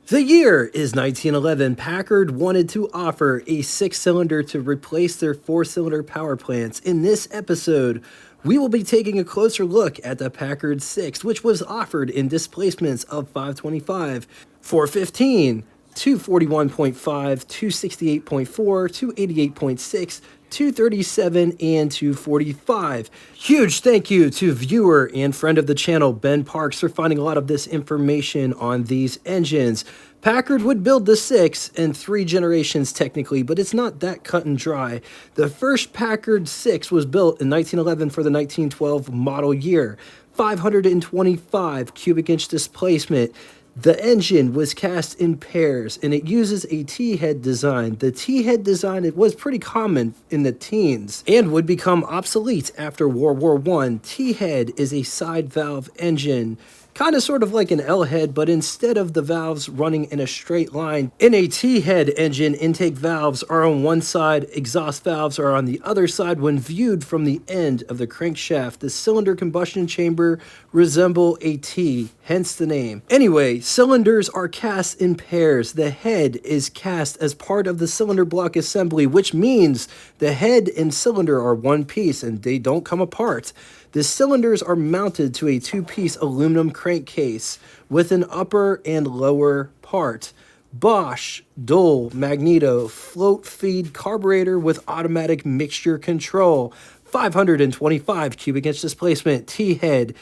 The year is 1911. Packard wanted to offer a six-cylinder to replace their four-cylinder power plants. In this episode, we will be taking a closer look at the Packard 6, which was offered in displacements of 525, 415, 241.5, 268.4, 288.6, 237, and 245. Huge thank you to viewer and friend of the channel, Ben Parks, for finding a lot of this information on these engines. Packard would build the 6 in 3 generations technically, but it's not that cut and dry. The first Packard 6 was built in 1911 for the 1912 model year. 525 cubic inch displacement. The engine was cast in pairs, and it uses a T-head design. The T-head design, it was pretty common in the teens and would become obsolete after World War I. T-head is a side valve engine, kind of sort of like an L-head, but instead of the valves running in a straight line, in a T-head engine, intake valves are on one side, exhaust valves are on the other side. When viewed from the end of the crankshaft, the cylinder combustion chamber resemble a T, hence the name. Anyway, cylinders are cast in pairs. The head is cast as part of the cylinder block assembly, which means the head and cylinder are one piece and they don't come apart. The cylinders are mounted to a 2-piece aluminum crankcase with an upper and lower part. Bosch dual magneto float feed carburetor with automatic mixture control. 525 cubic inch displacement. T-head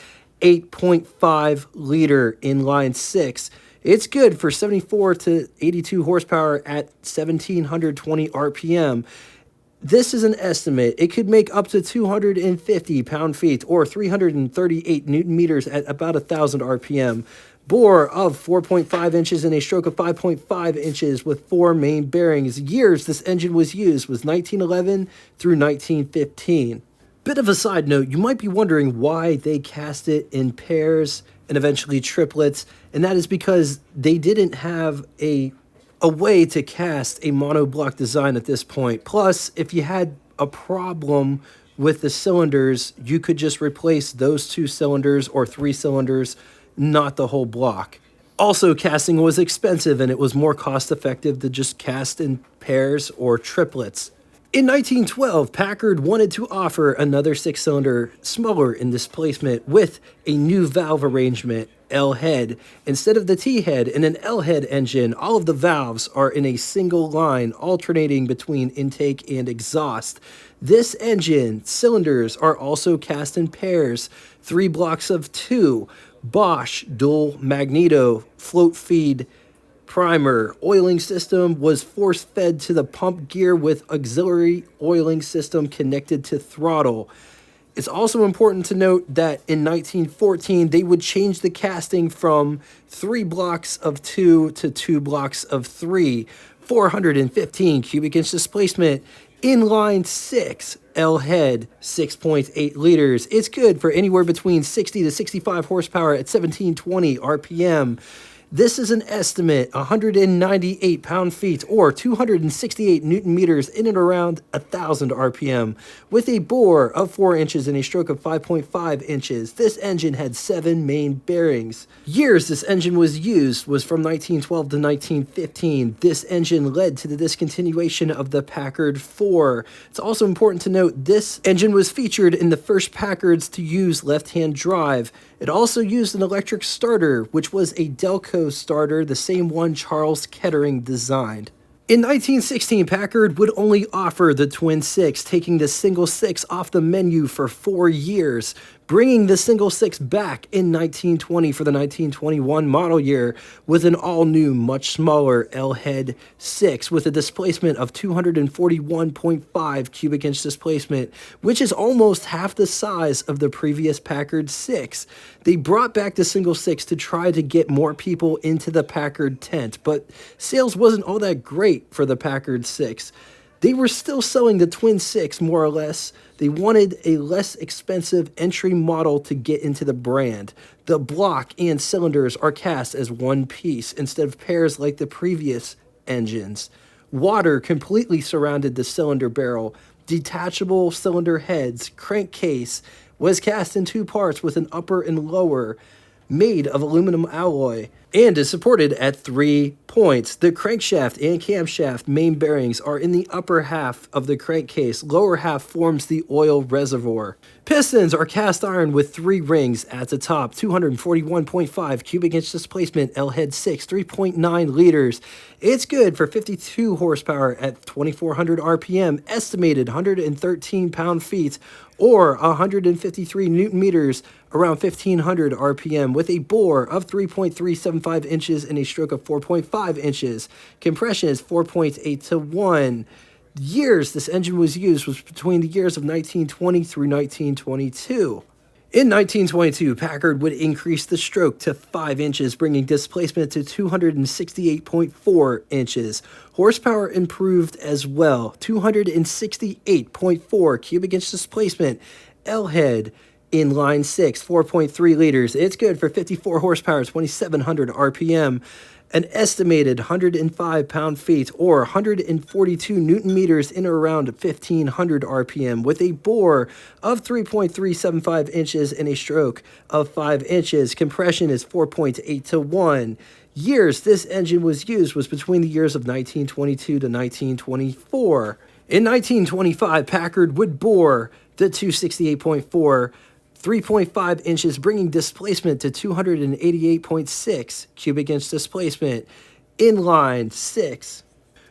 8.5 liter inline 6. It's good for 74 to 82 horsepower at 1720 RPM. This is an estimate. It could make up to 250 pound-feet or 338 newton meters at about 1,000 RPM. Bore of 4.5 inches and a stroke of 5.5 inches with 4 main bearings. Years this engine was used was 1911 through 1915. Bit of a side note, you might be wondering why they cast it in pairs and eventually triplets, and that is because they didn't have a way to cast a monoblock design at this point. Plus, if you had a problem with the cylinders, you could just replace those 2 cylinders or 3 cylinders, not the whole block. Also, casting was expensive and it was more cost effective to just cast in pairs or triplets. In 1912, Packard wanted to offer another 6-cylinder, smaller in displacement, with a new valve arrangement, L-head. Instead of the T-head in an L-head engine, all of the valves are in a single line, alternating between intake and exhaust. This engine, cylinders are also cast in pairs, 3 blocks of 2. Bosch dual magneto float feed primer. Oiling system was force fed to the pump gear with auxiliary oiling system connected to throttle. It's also important to note that in 1914, they would change the casting from 3 blocks of 2 to 2 blocks of 3. 415 cubic inch displacement. Inline 6, L-head, 6.8 liters. It's good for anywhere between 60 to 65 horsepower at 1720 RPM. This is an estimate, 198 pound-feet or 268 newton meters in and around 1,000 RPM. With a bore of 4 inches and a stroke of 5.5 inches, this engine had 7 main bearings. Years this engine was used was from 1912 to 1915. This engine led to the discontinuation of the Packard 4. It's also important to note this engine was featured in the first Packards to use left-hand drive. It also used an electric starter, which was a Delco starter, the same one Charles Kettering designed. In 1916, Packard would only offer the twin 6, taking the single 6 off the menu for 4 years, bringing the single 6 back in 1920 for the 1921 model year with an all-new, much smaller L-head 6 with a displacement of 241.5 cubic inch displacement, which is almost half the size of the previous Packard 6. They brought back the single 6 to try to get more people into the Packard tent, but sales wasn't all that great for the Packard 6. They were still selling the twin 6 more or less. They wanted a less expensive entry model to get into the brand. The block and cylinders are cast as one piece instead of pairs like the previous engines. Water completely surrounded the cylinder barrel. Detachable cylinder heads, crankcase was cast in 2 parts with an upper and lower, made of aluminum alloy. and is supported at 3 points. The crankshaft and camshaft main bearings are in the upper half of the crankcase. Lower half forms the oil reservoir. Pistons are cast iron with 3 rings at the top, 241.5 cubic inch displacement, L head 6, 3.9 liters. It's good for 52 horsepower at 2400 RPM, estimated 113 pound-feet, or 153 newton meters around 1500 RPM, with a bore of 3.375 inches and a stroke of 4.5 inches. Compression is 4.8 to 1. Years this engine was used was between the years of 1920 through 1922. In 1922, Packard would increase the stroke to 5 inches, bringing displacement to 268.4 inches. Horsepower improved as well, 268.4 cubic inch displacement, L head in line 6, 4.3 liters. It's good for 54 horsepower, 2700 RPM. An estimated 105 pound-feet or 142 newton meters in or around 1500 RPM, with a bore of 3.375 inches and a stroke of 5 inches. Compression is 4.8 to 1. Years this engine was used was between the years of 1922 to 1924. In 1925, Packard would bore the 268.4 3.5 inches, bringing displacement to 288.6 cubic inch displacement, inline 6.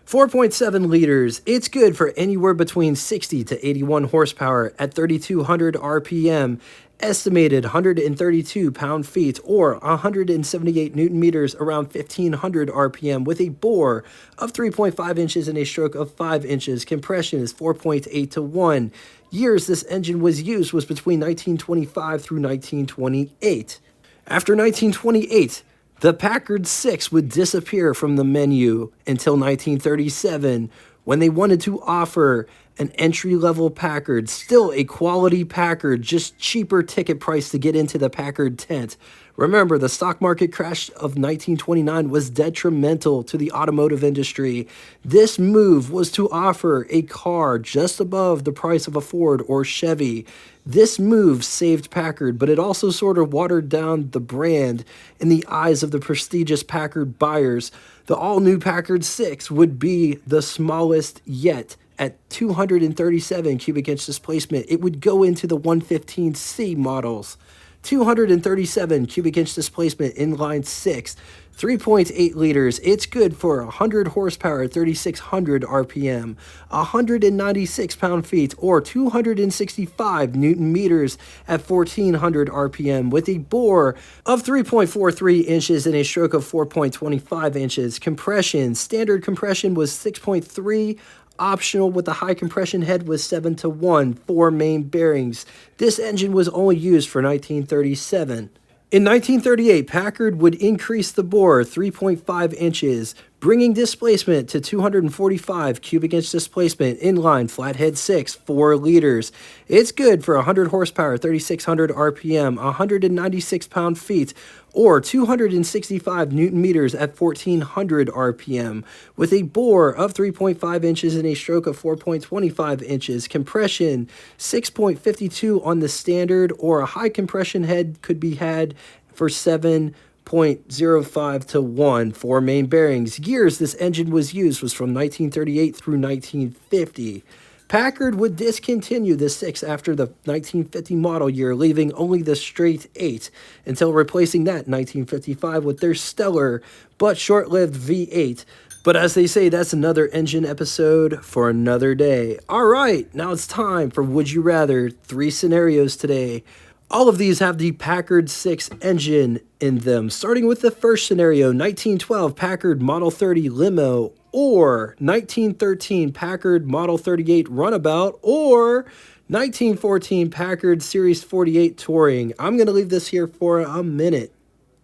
4.7 liters, it's good for anywhere between 60 to 81 horsepower at 3200 RPM, estimated 132 pound-feet or 178 newton meters around 1500 RPM, with a bore of 3.5 inches and a stroke of 5 inches. Compression is 4.8 to 1. Years this engine was used was between 1925 through 1928. After 1928, the Packard 6 would disappear from the menu until 1937, when they wanted to offer an entry-level Packard, still a quality Packard, just cheaper ticket price to get into the Packard tent. Remember, the stock market crash of 1929 was detrimental to the automotive industry. This move was to offer a car just above the price of a Ford or Chevy. This move saved Packard, but it also sort of watered down the brand in the eyes of the prestigious Packard buyers. The all-new Packard 6 would be the smallest yet at 237 cubic inch displacement. It would go into the 115C models. 237 cubic inch displacement, inline 6, 3.8 liters. It's good for 100 horsepower at 3600 RPM, 196 pound-feet or 265 newton meters at 1400 RPM, with a bore of 3.43 inches and a stroke of 4.25 inches. Compression, standard compression was 6.3. Optional with the high compression head was 7 to 1, 4 main bearings. This engine was only used for 1937. In 1938, Packard would increase the bore 3.5 inches, bringing displacement to 245 cubic inch displacement, inline flathead 6, 4 liters. It's good for 100 horsepower, 3600 RPM, 196 pound-feet, or 265 newton meters at 1400 RPM, with a bore of 3.5 inches and a stroke of 4.25 inches. Compression 6.52 on the standard, or a high compression head could be had for 7.05 to 1. 4 main bearings. Years this engine was used was from 1938 through 1950. Packard would discontinue the 6 after the 1950 model year, leaving only the straight 8, until replacing that in 1955 with their stellar but short-lived V8. But as they say, that's another engine episode for another day. All right, now it's time for Would You Rather. 3 scenarios today. All of these have the Packard 6 engine in them. Starting with the first scenario, 1912 Packard Model 30 Limo, or 1913 Packard Model 38 Runabout, or 1914 Packard Series 48 Touring. I'm going to leave this here for a minute.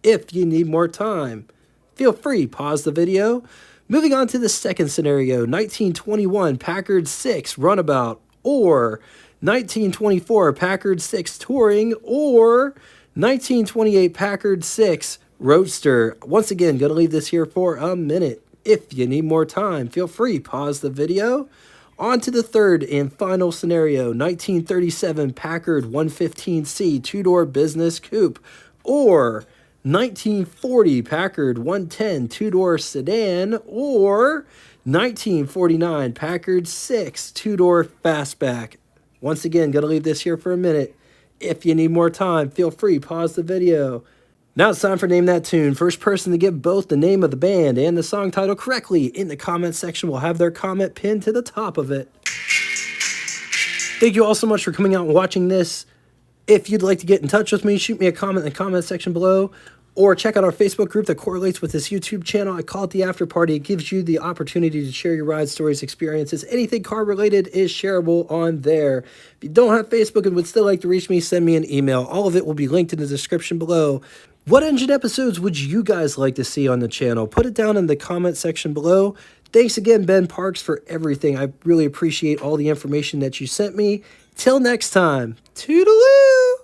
If you need more time, feel free, pause the video. Moving on to the second scenario, 1921 Packard 6 Runabout, or 1924 Packard 6 Touring, or 1928 Packard 6 Roadster. Once again, going to leave this here for a minute. If you need more time, feel free, pause the video. On to the third and final scenario, 1937 Packard 115C two-door business coupe, or 1940 Packard 110 two-door sedan, or 1949 Packard 6 two-door fastback. Once again, gonna leave this here for a minute. If you need more time, feel free, pause the video. Now it's time for Name That Tune. First person to get both the name of the band and the song title correctly in the comment section will have their comment pinned to the top of it. Thank you all so much for coming out and watching this. If you'd like to get in touch with me, shoot me a comment in the comment section below, or check out our Facebook group that correlates with this YouTube channel. I call it the After Party. It gives you the opportunity to share your ride stories, experiences. Anything car related is shareable on there. If you don't have Facebook and would still like to reach me, send me an email. All of it will be linked in the description below. What engine episodes would you guys like to see on the channel? Put it down in the comment section below. Thanks again, Ben Parks, for everything. I really appreciate all the information that you sent me. Till next time, toodaloo!